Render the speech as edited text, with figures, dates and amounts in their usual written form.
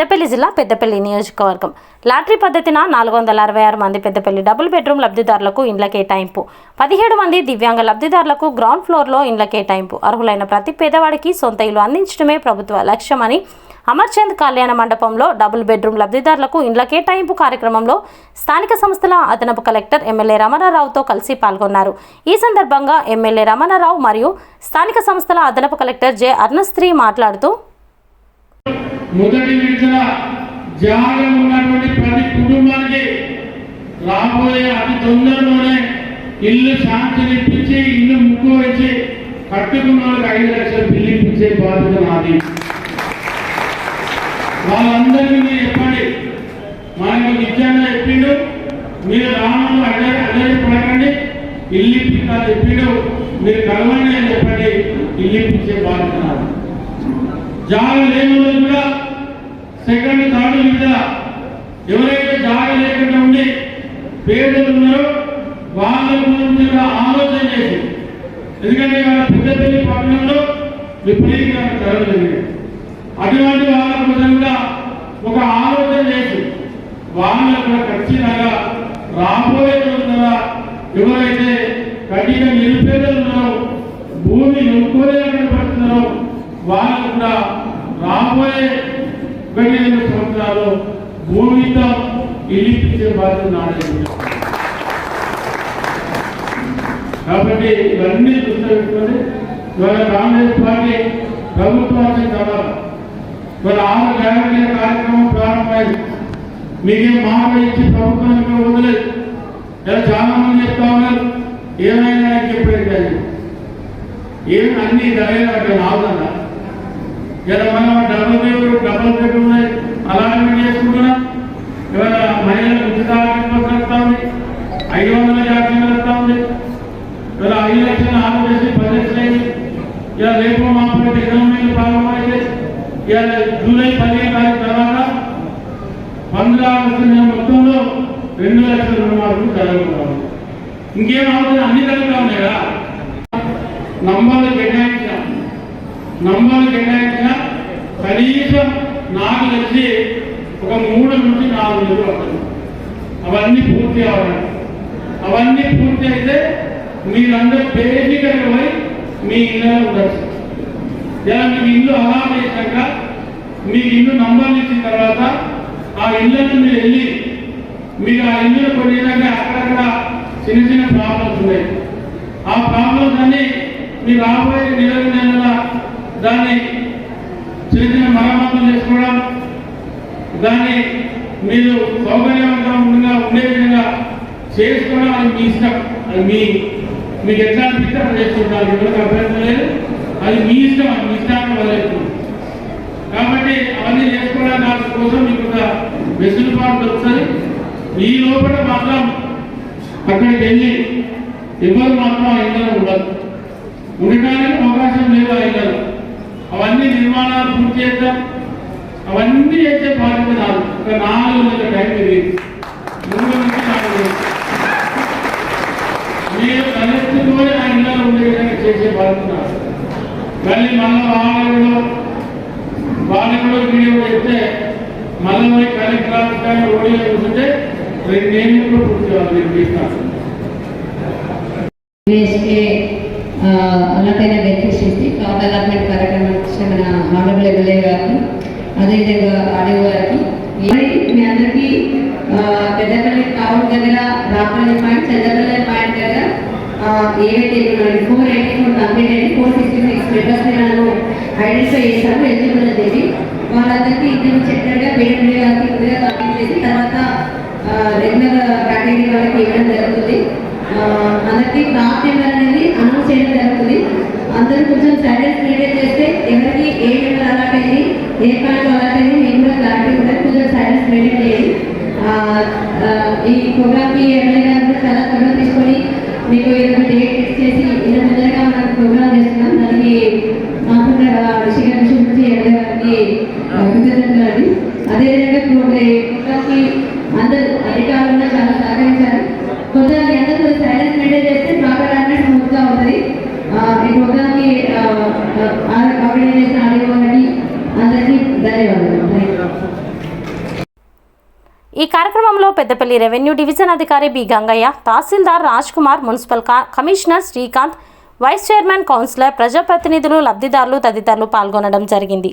పెద్దపల్లి జిల్లా పెద్దపల్లి నియోజకవర్గం లాటరీ పద్ధతిన 466 మంది పెద్దపల్లి డబుల్ బెడ్రూమ్ లబ్ధిదారులకు ఇండ్ల కేటాయింపు. 17 మంది దివ్యాంగ లబ్ధిదారులకు గ్రౌండ్ ఫ్లోర్లో ఇండ్ల కేటాయింపు. అర్హులైన ప్రతి పేదవాడికి సొంత ఇల్లు అందించడమే ప్రభుత్వ లక్ష్యమని అమర్చంద్ కళ్యాణ మండపంలో డబుల్ బెడ్రూమ్ లబ్ధిదారులకు ఇండ్ల కేటాయింపు కార్యక్రమంలో స్థానిక సంస్థల అదనపు కలెక్టర్ ఎమ్మెల్యే రమణారావుతో కలిసి పాల్గొన్నారు. ఈ సందర్భంగా ఎమ్మెల్యే రమణారావు మరియు స్థానిక సంస్థల అదనపు కలెక్టర్ జె అర్ణశ్రీ మాట్లాడుతూ మొదటి విడతల జాగా ఉన్నటువంటి ప్రతి కుటుంబానికి రాబోయే అతి తొందరలోనే ఇల్లు శాంతినిప్పించి ఇల్లు ముక్కు వచ్చి కట్టుకున్న వాళ్ళకి 5 లక్షల బిల్లు ఇప్పించే బాధ్యత నాది. వాళ్ళందరికీ మీరు చెప్పండి, మనకు నిజంగా చెప్పిండు, మీరు రామంలో అదే పడకండి, ఇల్లు ఇప్పిందా చెప్పిండు, మీరు కలవండి అని చెప్పండి, ఇల్లు ఇప్పించే బాధ్యత నాది. జాగా లేని కూడా సెకండ్ థర్డ్ మీద ఎవరైతే జాగా లేకుండా ఉండి పేదలు ఉన్నారో వాళ్ళ గురించి కూడా ఆలోచన చేసి, ఎందుకంటే వాళ్ళ పెద్దపల్లి పట్టణంలో విపరీతమైన ధరలు జరిగాయి. అటువంటి వాళ్ళ కోసం కూడా ఒక ఆలోచన చేసి వాళ్ళకు కూడా ఖచ్చితంగా రాబోయే రోజున ఎవరైతే కఠిన నిరుపేదలు ఉన్నారో భూమి కొనుక్కోలేకపోతున్నారో వాళ్ళకు కూడా రాబోయే 15 సంవత్సరాలు భూమితో ఇల్లిపించే బాధ్యత నాది. కాబట్టి ఇవన్నీ దృష్టిలో పెట్టుకొని ఇవాళ కాంగ్రెస్ పార్టీ ప్రభుత్వానికి కావాలి. ఇవాళ 6 గ్యారెంటీల కార్యక్రమం ప్రారంభమైంది. మీకేం మాట ఇచ్చి ప్రభుత్వానికి వదలేదు. ఇలా చాలా మంది చెప్తా ఉన్నారు, ఏమైనా చెప్పేది ఏమి అన్ని ధరలు ఆవుదన్నా. ఇలా మనం డబుల్ బెడ్రూమ్ అలాంటివి చేసుకుంటున్నాం. ఇవాళ మహిళలకు ఉచితాలు వస్తూ ఉంది, 500 జాతీయం వస్తూ ఉంది. ఇవాళ 5 లక్షలు ఆరు చేసి 10 లక్షలు అయింది. ఇలా రేపు మాపేట ఎకనామీలు ప్రారంభమైతే ఇలా జూలై 15 తారీఖు తర్వాత 15 ఆగస్టు మొత్తంలో 2 లక్షల రుణమాఫీ జరుగుతున్నాం. ఇంకేమవుతుంది, అన్ని జరుగుతూ ఉన్నాయి కదా. నంబర్లు కేటాయించిన కనీసం 4 వచ్చి ఒక 3 నుంచి 4 నెలలు అవుతుంది. అవన్నీ పూర్తి అవ్వాలి. అవన్నీ పూర్తి అయితే మీరందరూ బేసిక్గా పోయి మీ ఇళ్ళలో ఉండొచ్చు. ఇలా మీకు ఇల్లు అలా చేశాక మీ ఇల్లు నంబర్లు ఇచ్చిన తర్వాత ఆ ఇళ్ళను మీరు వెళ్ళి మీరు ఆ ఇల్లును కొనేదాకా అక్కడక్కడ చిన్న చిన్న ప్రాబ్లమ్స్ ఉన్నాయి. ఆ ప్రాబ్లమ్స్ అన్ని మీరు రాబోయే నెల దాన్ని చిన్న చిన్న మరమ్మతులు చేసుకోవడం, దాన్ని మీరు సౌకర్యవంతంగా ఉండే విధంగా చేసుకోవడం అది మీ ఇష్టం. అది మీకు ఎట్లా అనిపిస్తే అది చేసుకుంటారు, ఎవరికి అభ్యర్థం లేదు. అది మీ ఇష్టం, అది మీ ఇష్టాన్ని వదిలేస్తుంది. కాబట్టి అవన్నీ చేసుకోవడానికి దాని కోసం మీకు ఒక వెసులుబాటు దొరుకుతుంది. ఈ లోపల మాత్రం అక్కడికి వెళ్ళి ఎవరు మాత్రం ఆ ఇళ్ళలో ఉండదు, ఉండటానికి అవకాశం లేదు. ఆ ఇళ్ళలో అవన్నీ నిర్మాణాలు పూర్తి చేద్దాం. అవన్నీ చేసే బాధ్యత రాదు. ఒక 4 నెలల టైం తెలియదు. 3 నుంచి 4 నెలలు మీరు తలెత్తుకొని ఆ ఇళ్ళలో ఉండే విధంగా చేసే బాధ్యత రాదు. మళ్ళీ వాళ్ళు కూడా వీడియో చెప్తే మళ్ళీ కలెక్టర్ ఆఫీస్ కానీ ఓడియో చూస్తుంటే 2 ఏళ్ళు కూడా పూర్తి చేయాలి. నేను తీస్తాను అలాంటి బెనిఫిషియరీ క్రాప్ డెవలప్మెంట్ కార్యక్రమం మన ఆనరబుల్ ఎమ్మెల్యే గారికి, అదేవిధంగా ఆడియో గారికి, మీ అందరికీ పెద్దపల్లి టౌన్ దగ్గర రాపల్లి పాయింట్, చెద్దపల్లి పాయింట్ దగ్గర ఏవైతే 484 కంప్లీట్ అయ్యి 466 మెంబర్స్ని మనము ఐడెంటిఫై చేశాము ఎలిజిబుల్ అని చెప్పి. వాళ్ళందరికీ ఇంటి సెక్టర్గా పేరెంట్ గారికి ముందుగా కంప్లీట్ చేసి తర్వాత రెగ్యులర్ కేటగిరీ వాళ్ళకి ఇవ్వడం జరుగుతుంది. అందరికీ క్రాప్ నెంబర్ అనేది అనౌన్స్ చేయడం జరుగుతుంది. అందరూ కొంచెం సైలెన్స్ మెయింటైన్ చేస్తే ఎవరికి ఏ నెంబర్ అలాట్ అయింది, ఏ పాయింట్ అలాట్ అయింది మీకు కూడా క్లారిటీ ఉంటుంది. కొంచెం సైలెన్స్ మెయింటైన్ చేయండి. ఈ ప్రోగ్రామ్కి ఎమ్మెల్యే గారు కూడా చాలా త్వరగా తీసుకొని మీకు ఏదైనా డేట్ ఫిక్స్ చేసి ఇలా తొందరగా మనం ప్రోగ్రామ్ చేస్తున్నాం. దానికి మాకుండా ఋషి నుంచి ఎమ్మెల్యే గారికి కృతజ్ఞతలు అండి. అదేవిధంగా ప్రోగ్రామ్కి అందరూ అధికారులు కూడా చాలా సహకరించారు. కొంచెం అందరూ సైలెన్స్ మెయింటైన్ చేస్తే ప్రాపర్ అనేది స్మూత్గా ఉంటుంది. ఈ ప్రోగ్రామ్కి ఆర్గనైజ్ చేసిన ఆడియో అందరికీ ధన్యవాదాలు. ఈ కార్యక్రమంలో పెద్దపల్లి రెవెన్యూ డివిజన్ అధికారి B Gangaiah, tahsildar Raj Kumar, municipal commissioner Srikanth, vice chairman, councillor, ప్రజాప్రతినిధులు, లబ్ధిదారులు తదితరులు పాల్గొనడం జరిగింది.